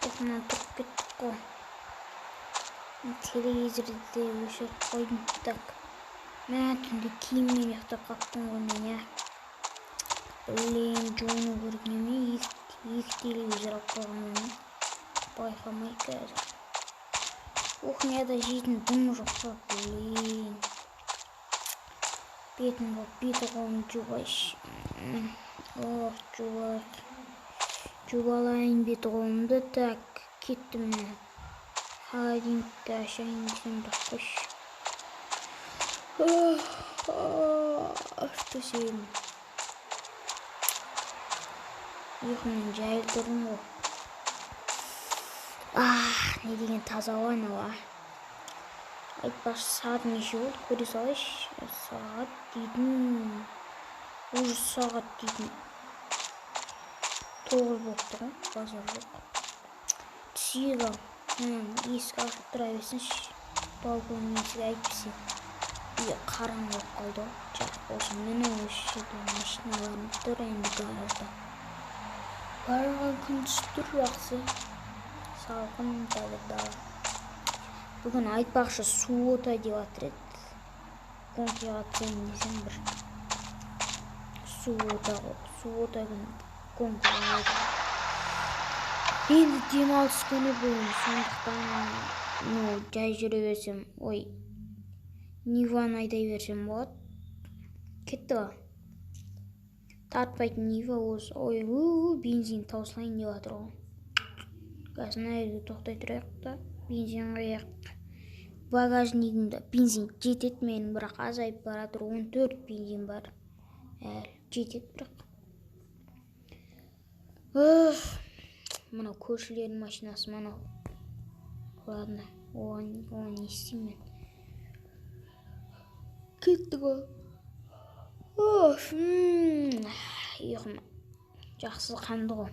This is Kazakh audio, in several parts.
Оқынан тұрып кеттік қой. Телевизорды өшіріп қойдым. Так. Мен түнде киіммен ұйықтап қаптым ғой мен, я. Блин, жоны көргеніме екі телевизор алып қойғанмын. Байқамай қазір. Кухняда жейтін дым жоқ па, блин. Бетін болып, беті қолын жуғайшы. Жуғалайын беті қолымды. Так, кеттім мен. Холодильникті ашайын десем бірақ қойшы. Аштасайын. Ұйқымен жайыл тұрдым ғой. Не деген таза ауа анау. Айтпақшы сағат неше болды, көре салайшы. Сағат дейтін. Уже сағат дейтін. 9 болыпты ғой, базар жоқ. Түсейік ал. Есік ашып тұра берсінші. Балконның есігі әйтпесе. Қараң болып қалды ғой. Жарық болсын. Мені осы жерде машиналарым тұр енді гаражда. Гаражға күн түсіп тұр жақсы. Салқын қазір дала. Бүгін айтпақшы суота деп атыр еді. Конкиға түсемін десем бір. Суота күн конкиға айды. Енді демалыс күні бүгін, сондықтан жай жүре берсем, Ниваны айдай берсем болады. Кетті ба? Тартпайтын Нива осы. Бензин таусылайын деп атыр ғой. Қазір нәрге тоқтай тұрайық та, бензин қояйық. Багажнигімде бензин жетеді менің, бірақ азайып баратыр. 14 бензин бар. Жетеді бірақ. Мынау көршілердің машинасы мынау. Ладно, оған не істеймін мен. Кетті ғой. Ұйқым жақсы қанды ғой.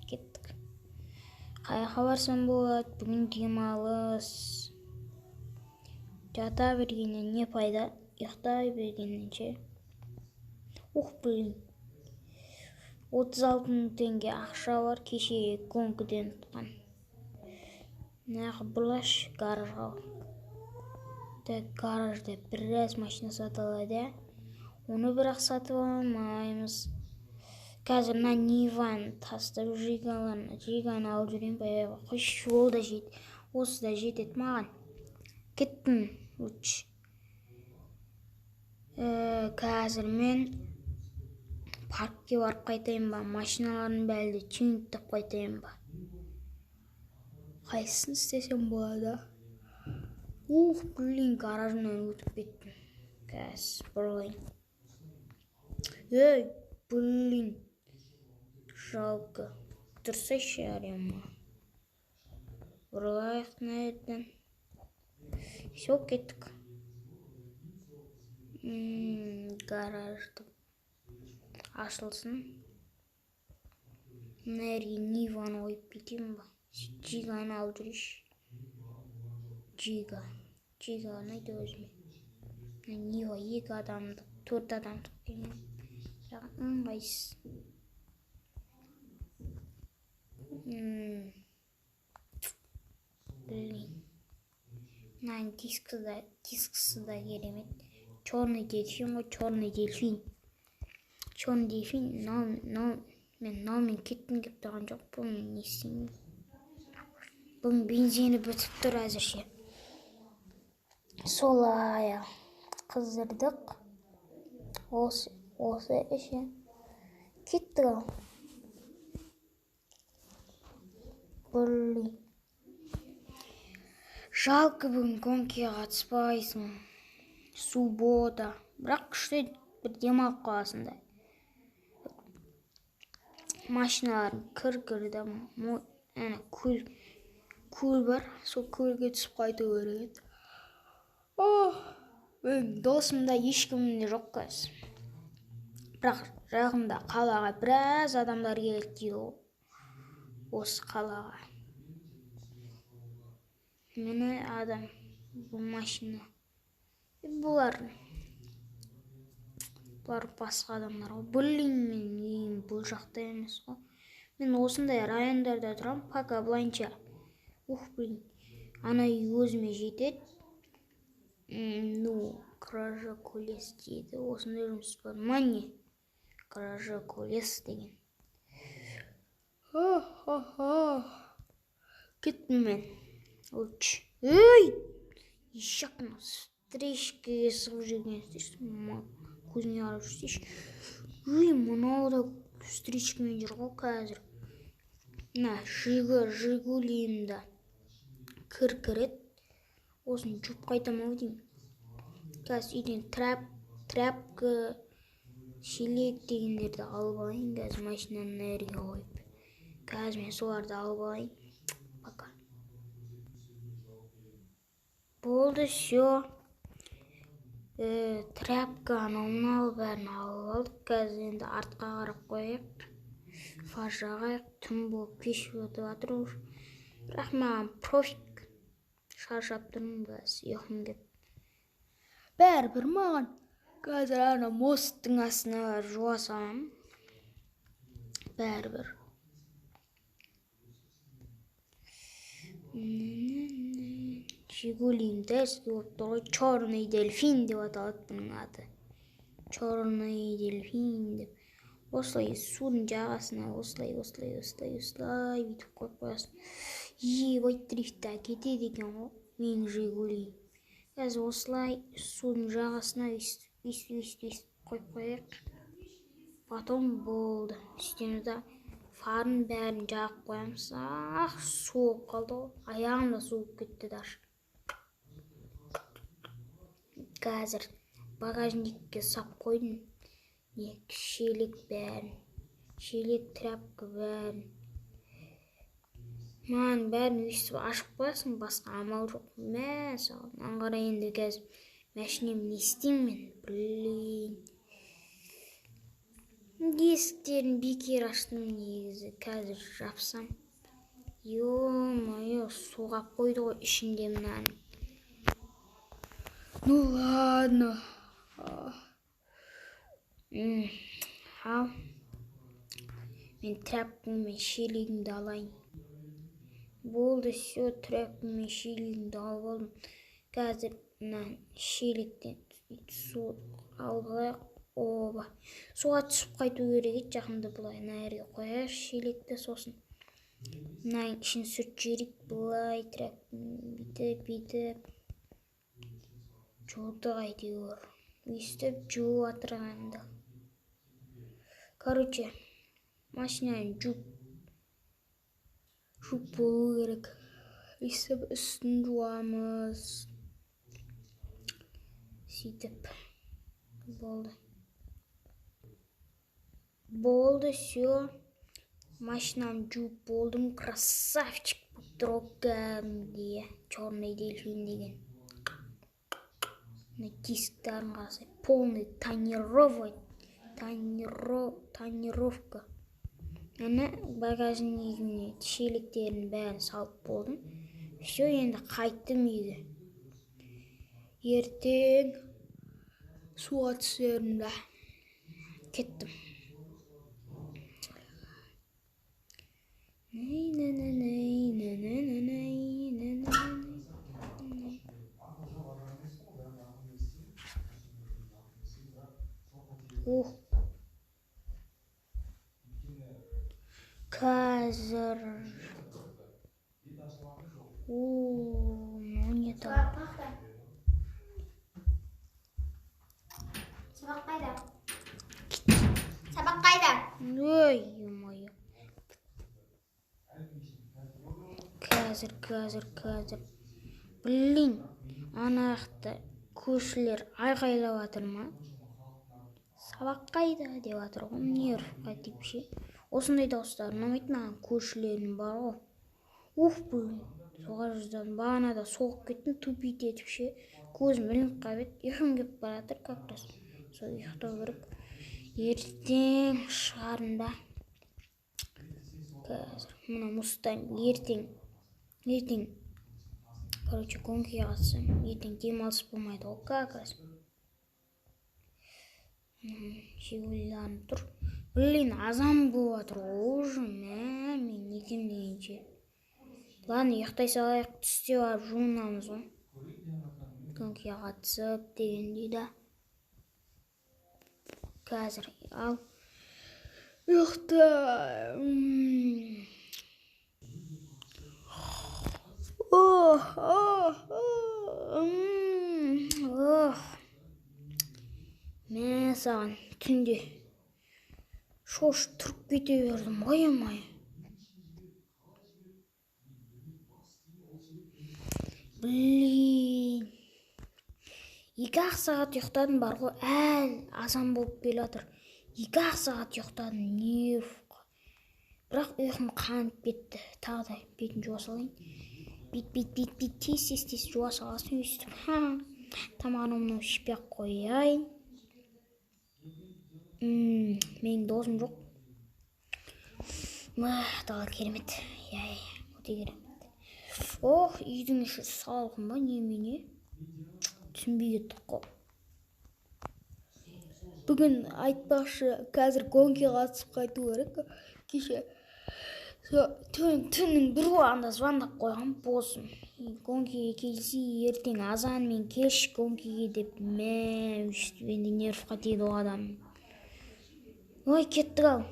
Кеттік. Қаяққа барсам болады, бүгін демалыс. Жата бергеннен не пайда, ұйықтай бергеннен ше. Блин. 36 мың теңге ақша бар, кеше конкіден тұтқан. Нағы бұлаш гаражға. Гаражда біраз машина сатылады. Оны бірақ сатып алмаймыз. Қазір Ниваны тастап жиганы алып жүрем баяғы. Қойшы, ол да жет. Осы да жетеді маған. Кеттім. Қазір мен паркке барып қайтайын ба? Машиналарын бәлді тюнингтеп қайтайын ба? Қайсысын істесем болады? Блин, гаражымнан өтіп кеттім. Қазір бұрылайын. Блин. Жалко. Тұрсайшы арема. Бұрылайық нәрден. Все, кеттік. Гаражды ашылсын. Нәрге Ниваны ойып кетем ба? Жиганы алып жүрейші. Жига ұнайды өзіме. Нива 2 адамдық, 4 адамдық келген. Ыңғайсыз. Блин. Дискісі да керемет. Черный дельфин ғой, черный дельфин. Черный дельфин, мен наумен кеттім кеп тұрған жоқ. Бұның не істеймін? Бұның бензині бітіп тұр әзірше. Солай қыздырдық. Осы іші. Кеттік ал. Блин. Жалко бүгін конкиға қатыспайсың. Суббота. Бірақ күшті бір демалып қаласында. Машиналардың кір-кірді. Көл бар. Сол көлге түсіп қайту керек. Досымда ешкімде жоқ қазір. Бірақ жағында қалаға біраз адамдар келеді дейді. Осы қалаға. Мені адам бұл машина Бұлар басқа адамдар ғой. Блин, мен үйім бұл жақта емес қой. Мен осындай райондарда тұрам, пока былайынша. Блин, ана үй өзіме жетеді. Кража колес дейді. Осындай жұмыс бар. Мане, кража колес деген. Кеттім мен. Ой, ешақны стрижкеге сығып жүрген істейші. Көзіне қарап жүрсейші. Мынау да стрижкамен жүр ғой қазір. Жигулиімді кір-кірет. Осын жуып қайтамау деймін. Қазір үйден тряпка, шелек дегендерді алып алайын. Қазір машинаның нәрге қойып. Қазір мен соларды алып алайын. Пока. Болды, все. Тряпка, анау бәрін алып алдық. Қазір енді артқа қарап қойып. Фар жағайық. Түн болып кеш өтіп жатыр. Бірақ маған профик. Шаршап тұрмын, қазір ұйқым келді. Бәрібір маған. Қазір ана мосттың астына жуа саламын. Бәрібір. Жигулиім дәске болып тұр ғой. Черный дельфин деп аталады бұның аты. Черный дельфин деп. Осылай судың жағасына осылай бүйтіп қойып қоясың. Ебай дрифтқа кетеді екен ғой менің жигулиім. Қазір осылай судың жағасына өйстіп қойып қояйық. Потом болды. Үстеміз да фарын бәрін жағып қоямыз. Суып қалды ғой. Аяғым да суып кетті даже. Қазір багажникке сап қойдым. Шелек бәрін. Шелек, тряпка бәрін. Маған бәрін өйстіп ашып қоясың, басқа амал жоқ. Маған қарай енді қазір машинем не істеймін мен? Блин. Есіктерін бекер аштым негізі. Қазір жапсам. Ё-моё, суға қойды ғой ішінде мынаны. Ну ладно. Ал. Мен тряпкаммен шелегімді алайын. Болды, все, тряпкаммен шелегімді алып алдым. Қазір шелектен су алып алайық. Оба. Суға түсіп қайту керек еді. Жақында бұлай нәрге қояйық шелекті, сосын мынаның ішін сүртіп жіберейік. Бұлай бүйтіп жудық әйтеуір. Өйстіп жуып жатырғанды. Короче, машинаны жуып болу керек. Өйстіп үстін жуамыз. Сөйтіп болды, все. Машинаны жуып болдым. Красавчик болып тұр кәдімгідей. Черный дельфин деген. Дисктарын қарасай. Полный тонировка. Багажнигіне шелектерін бәрін салып болдым. Все, енді қайттым үйге. Ертең суға түсерімді. Кеттім. Қазір не там? Сабақ қайда? Ой, ё-моё. Қазір. Блин, анақта көршілер айқайлап жатыр ма? Сабақ қайда деп жатыр ғой, нервқа типше. Осындай дауыстар ұнамайды маған, көршілерім бар ғой. Блин, соға жүзден бағанада соғып кеттім, тупит етіпше. Көзім ілініп қалып еді, ұйқым келіп бара жатыр как раз. Сол ұйықтау керек. Ертең шығарында. Қазір мына мұстан ертең Короче, гонкаға қатысам. Ертең демалыс болмайды ғой, как раз. Жигулиларым тұр. Блин, азан болып жатыр уже. Мен не етем дегенше. Ладно, ұйықтай салайық, түсте барып жуынамыз ғой. Гонкаға қатысып дегендей да. Қазір ал ұйықта. Мен саған түнде шош тұрып кете бердім, ойымай. Блин. 2 сағат ұйықтадым бар ғой, азан болып келе жатыр. 2 сағат ұйықтадым, нефқа. Бірақ ұйқым қанып кетті. Тағы да бетін жуа салайын. Бет, тез жуа саласын өйстіп. Тамағымды ішпей қояйын. Менің досым жоқ. Дала керемет. Өте керемет. Үйдің іші салқын ба, немене? Түсінбей кеттік қой. Бүгін айтпақшы, қазір гонкаға қатысып қайту керек. Кеше түннің 1 уақытында звондап қойған босым. Гонкаға келсе, ертең азанмен келші гонкаға деп. Өйстіп енді нервқа тиді о адам. Ой, кеттік ал.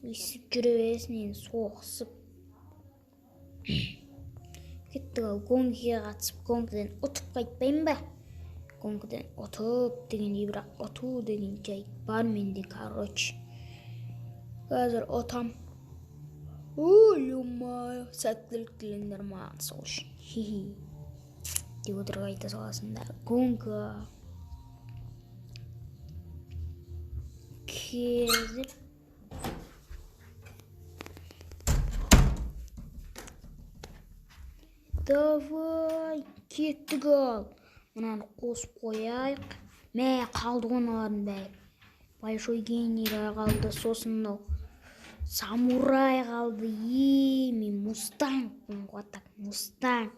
Өйстіп жүре бересің, енді соғысып. Кеттік ал, гонкаға қатысып, гонкадан ұтып қайтпайын ба? Гонкадан ұтып дегендей, бірақ ұту деген жай бар менде, короче. Қазір ұтам. Ой-ой-ой, сәттілік тілеңдер маған сол үшін. Деп отырға айта саласыңдар. Гонка. Кезір. Давай, кеттік ал. Мұнаны қосып қойайық. Қалды ғоналарын бәрі. Большой генерал қалды, сосын самурай қалды. Мен мустанг. Мустанг.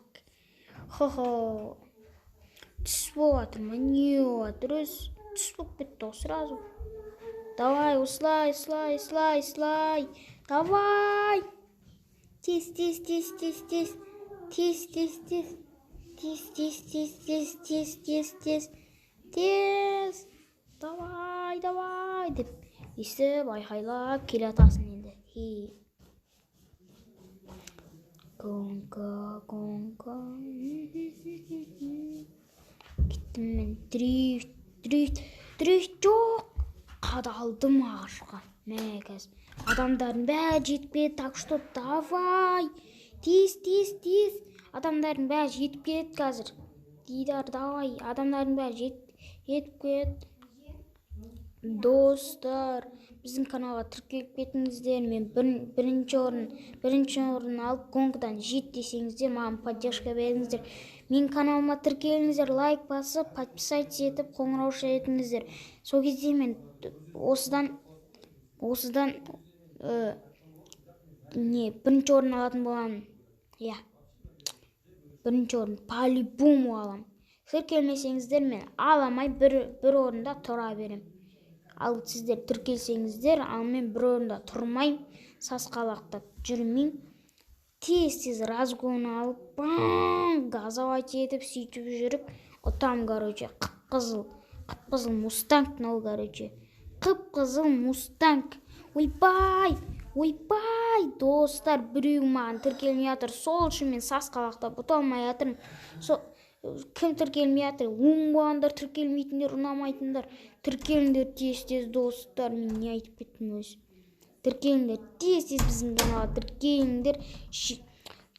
Хо-хо. Түс болып жатыр ма? Не болып жатыр? Түс болып кетті сразу. Давай, слай. Давай. Тез. Давай деп естіп айқайлап келе атасың енді. Гонка. Кеттім мен. Дрифт жоқ. Қадалдым ағашқа. Қазір адамдардың бәрі жетпеді, так что давай. Тез. Адамдардың бәрі жетіп кетті қазір. Дидар, давай. Адамдардың бәрі жетіп кетті. Достар, біздің каналға тіркеліп кетіңіздер. Мен бірінші орын алып гонкадан жет десеңіздер, маған поддержка беріңіздер. Мен каналыма тіркеліңіздер, лайк басып, подписаться етіп, қоңырауша етіңіздер. Сол кезде мен осыдан бірінші орын алатын боламын. Бірінші орын по-любому алам. Тіркелмесеңіздер, мен аламай бір орында тұра берем. Ал сіздер тіркелсеңіздер, ал мен бір орында тұрмайым, сасқалақтап жүрмейм. Тез разгон алып, газовать етіп, сөйтіп жүріп, ұтам, короче, қып-қызыл мустанг, короче. Қып-қызыл мустанг. Ойбай, достар, біреу маған тіркелмей жатыр. Сол үшін мен сасқалақтап ұта алмай жатырмын. Кім тіркелмей жатыр? Оң болғандар, тіркелмейтіндер, ұнамайтындар. Тіркеліңдер тез, достар. Мен не айтып кеттім өзі? Тіркеліңдер тез біздің каналға тіркеліңдер.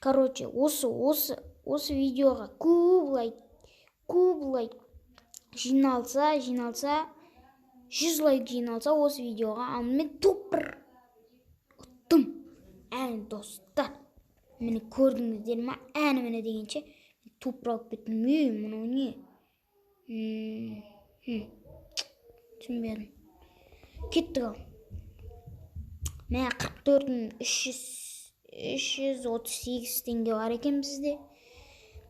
Короче, осы видеоға көп лайк жиналса, 100 лайк жиналса осы видеоға, ал мен топ-1 ұттым. Достар, мені көрдіңіздер ма? Мені дегенше топ-1 алып кеттім. Мұнау не? Түсінбедім. Кеттік ал. 44.300 338 теңге бар екен бізде.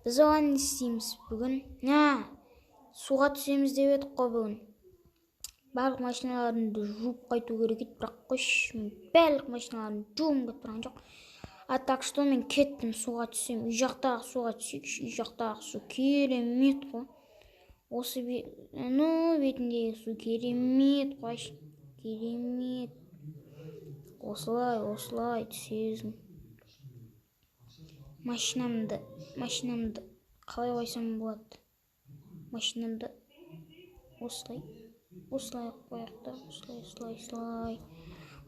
Біз оған не істейміз бүгін? Суға түсеміз деп едік қой бүгін. Барлық машиналарымды жуып қайту керек еді, бірақ қойшы, барлық машиналарымды жуым кетіп тұрған жоқ. Так что мен кеттім, суға түсем. Үй жақтағы суға түсейікші, үй жақтағы су керемет қой. Осы бетіндегі су керемет қой, керемет. Осылай түсесің. Машинамды қалай қойсам болады? Машинамды осылай қояқ та,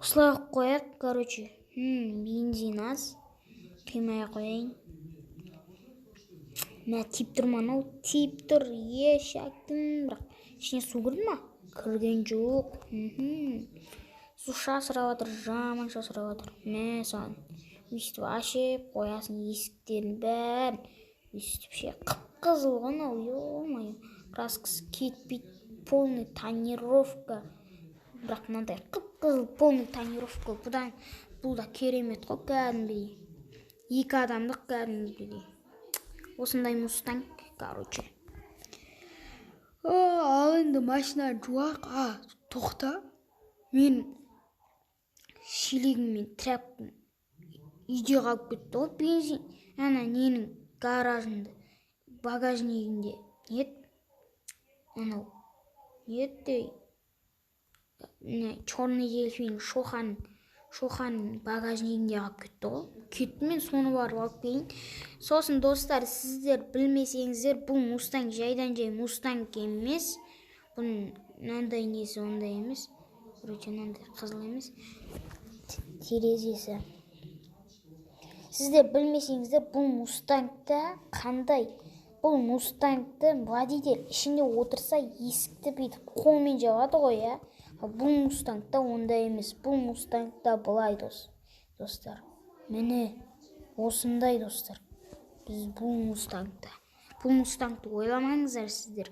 осылай қояқ, короче. Бензин аз, қимай қояйын. Тиіп тұр ма анау? Тиіп тұр, шәктім, бірақ ішіне су кірді ма? Кірген жоқ. Су шашырап жатыр, жаман шашырап жатыр. Соған өйстіп ашып қоясың есіктерін бәрін. Өйстіп қып-қызыл ғой анау, ё-моё. Краскасы кетпейді, полный тонировка. Бірақ мынандай қып-қызыл полный тонировка. Бұл да керемет қой, кәдімгідей. 2 адамдық кәдімгідей. Осындай мустанг, короче. Ал енді машина жуақ. Тоқта. Мен шелегім мен тряпкам үйде қалып кетті ғой, бензин. Ненің гаражында, багажнигінде. Анау. Черный дельфин шоханың багажнигінде қалып кетті ғой. Кетті, мен соны барып алып келейін. Сосын достар, сіздер білмесеңіздер, бұл мустанг жайдан жай мустанг емес. Бұның мынандай несі ондай емес. Короче, мынандай қызыл емес. Терезесі. Сіздер білмесеңіздер, бұл мустангта қандай? Бұл мустангты водитель ішінде отырса есікті бүйтіп қолмен жабады ғой, Бұл мустангта ондай емес. Бұл мустангта былай достар. Міне, осындай достар. Біз бұл мустангты ойламаңыздар сіздер.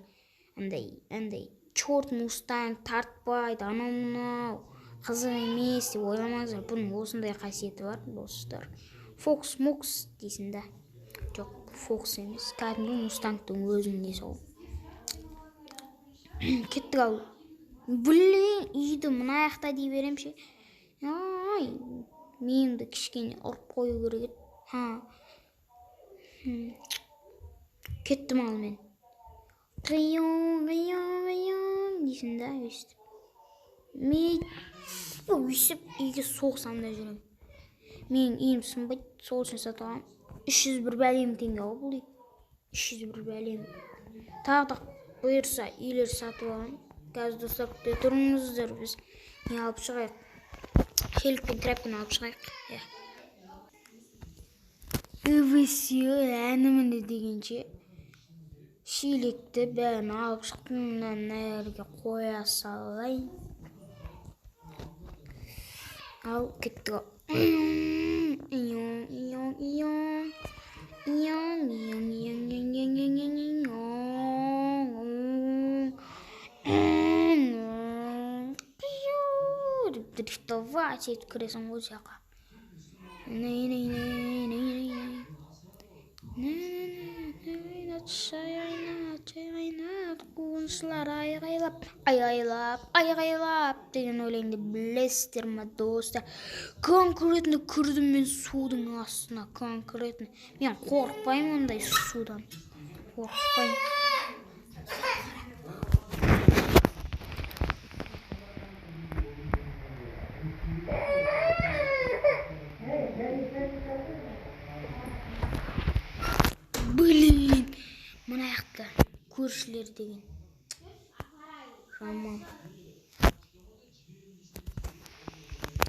Андай чорт мустанг тартпайды, анау қызық емес деп ойламаңыздар. Бұның осындай қасиеті бар, достар. Фокс дейсің да. Жоқ, фокс емес. Кәдімгі мустангтың өзінің несі ол. Кеттік ал. Блин, үйді мына аяқта дей беремші. Менімді кішкене ұрып қою керек еді. Кеттім ал мен. Қион дейсің да, өйстіп. Мен өйсіп үйге соқсам да жүрем. Мен үйім сынбайды, сол үшін сатып алам. 301 бәлем теңге ғой бұл үй. 301 бәлем. Тағы бұйырса үйлер сатып алам. Қазір достар, күте тұрыңыздар, біз не алып шығайық. Шелік пен тряпканы алып шығайық. Все, әніміне дегенше шелекті бәрін алып шықтымнан нәрге қоя салайын. Ал кеттік. Дрифтовать етіп кіресің ғой жаққа. Шайғайнат қуыншылар айғайлап деген өлеңді білесіздер ма достар? Конкретно кірдім мен судың астына, конкретно. Мен қорқпаймын ондай судан, қорқпаймын. Блин, мына жақта көршілер деген жаман.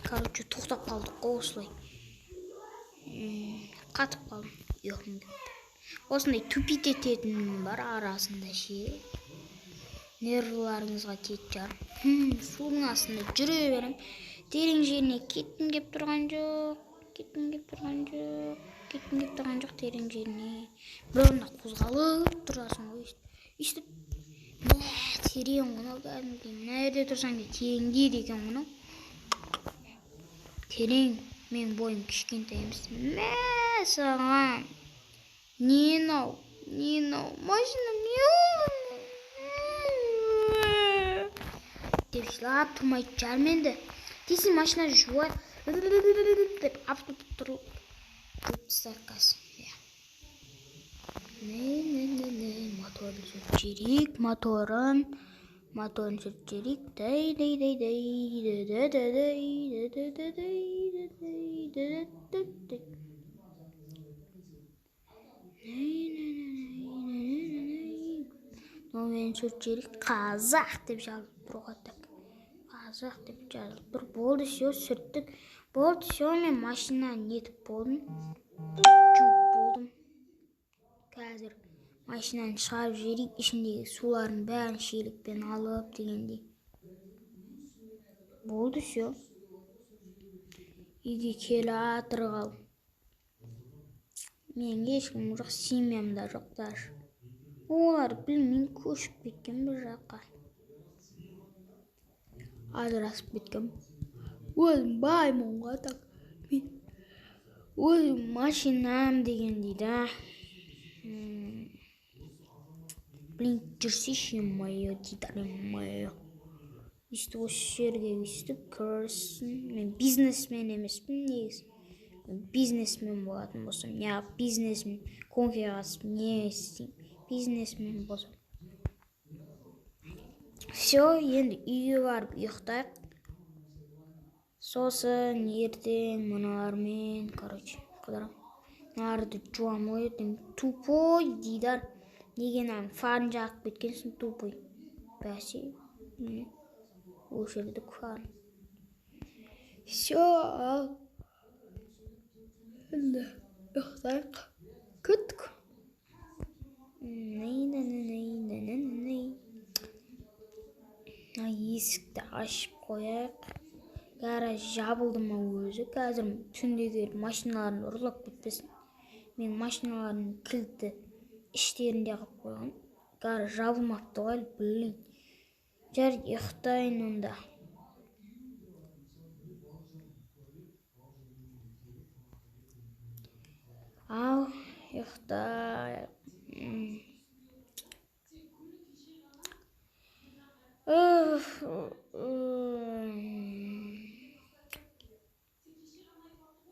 Короче, тоқтап қалдық қой осылай. Қатып қалдым, ұйқым кетті. Осындай тупит ететінім бар арасында ше. Нервыларыңызға тиет жар. Судың астында жүре берем. Терең жеріне кеттім кеп тұрған жоқ. Терең жеріне. Бір орында қозғалып тұрасың ғой. Үстіп, терең ғына кәдімгідей. Мына жерде тұрсаң да тереңдейді екен ғына. Терең. Менің бойым кішкентай емес. Мә саған. Не мынау? Машина не деп жылап тұрмайды жарым енді. Десін машина жуа деп апып тұрып тастарқасы. Моторын сөктерейік, моторын сөктерейік. Мен сөктерейік. Қазақ деп жазылып тұруға так. Қазақ деп жазылып тұр. Болды, все, сүрттік. Болды, все, мен машинаны нетіп болдым. Жуып болдым. Қазір машинаны шығарып жіберейік, ішіндегі суларын бәрін шелекпен алып дегендей. Болды, все. Үйге келе атырғал. Мен ешкім жоқ, семьямда жоқ даже. Олар білмейін көшіп кеткен бір жаққа. Ажырасып кеткен. Өзім баймонға так. Өзім машинам дегендей да. Блин, жүрсейші, мое, дейді, мое. Өйстіп осы жерге өйстіп көрсін. Мен бизнесмен емеспін негізі. Бизнесмен болатын болсам, не бизнесмен конфеге қатысып не істеймін. Бизнесмен болсам. Все, енді үйге барып ұйықтайық. Сосын ертең мыналармен, короче, қыдырам. Нарды жуам ғой, ертең тупой дейдар. Неге нан фарын жағып кеткенсің тупой. Бәсе, өшірдік фарын. Все, ал. Енді ұйықтайық. Күттік. Есікті ашып қояйық. Гараж жабылды ма өзі? Қазір түнде келіп машиналарын ұрлап кетпесін. Мен машиналардың кілті іштерінде қалып қойған. Гараж жабылмапты ғой, блин. Жарайды, ұйықтайын онда. Ал, ұйықтайық.